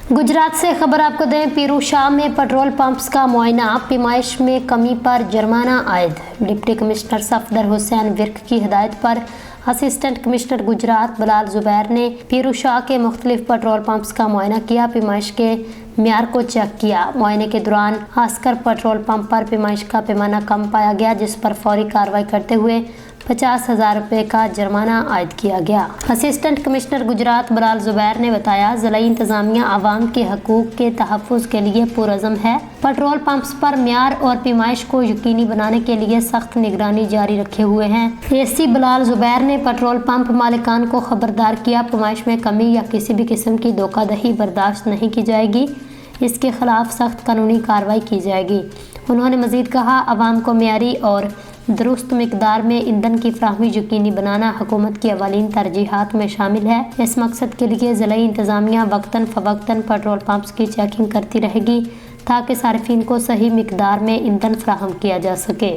गुजरात से खबर आपको दें, पीरू शाह में पेट्रोल पंप्स का मुआयना, पैमाइश में कमी पर जुर्माना आयद। डिप्टी कमिश्नर सफदर हुसैन विर्क की हिदायत पर असिस्टेंट कमिश्नर गुजरात बिलाल जुबैर ने पीरू शाह के मुख्तलिफ पेट्रोल पंप्स का मुआयना किया, पैमाइश के म्यार को चेक किया। मुआयने के दौरान आस्कर पेट्रोल पंप पर पैमाइश का पैमाना कम पाया गया, जिस पर फौरी कार्रवाई करते हुए 50,000 रुपये का जुर्माना आयद किया गया। असिस्टेंट कमिश्नर गुजरात बिलाल जुबैर ने बताया, ज़िलाई इंतजामिया आवाम के हकूक़ के तहफ़्फ़ुज़ के लिए पुरअज़्म है। पेट्रोल पंप्स पर म्यार और पैमाइश को यकीनी बनाने के लिए सख्त निगरानी जारी रखे हुए हैं। एसी बिलाल जुबैर ने पेट्रोल पंप मालिकान को खबरदार किया, पैमाइश में कमी या किसी भी किस्म की धोखाधड़ी बर्दाश्त नहीं की जाएगी, इसके खिलाफ सख्त कानूनी कार्रवाई की जाएगी। उन्होंने मज़ीद कहा, आवाम को म्यारी और दुरुस्त मिकदार में ईंधन की फराहमी यकीनी बनाना हुकूमत की अवलीन तरजीहात में शामिल है। इस मकसद के लिए ज़िलाई इंतजामिया वक्तन फ़वक्तन पेट्रोल पंप्स की चेकिंग करती रहेगी ताकि सार्फिन को सही मिकदार में ईंधन फराहम किया जा सके।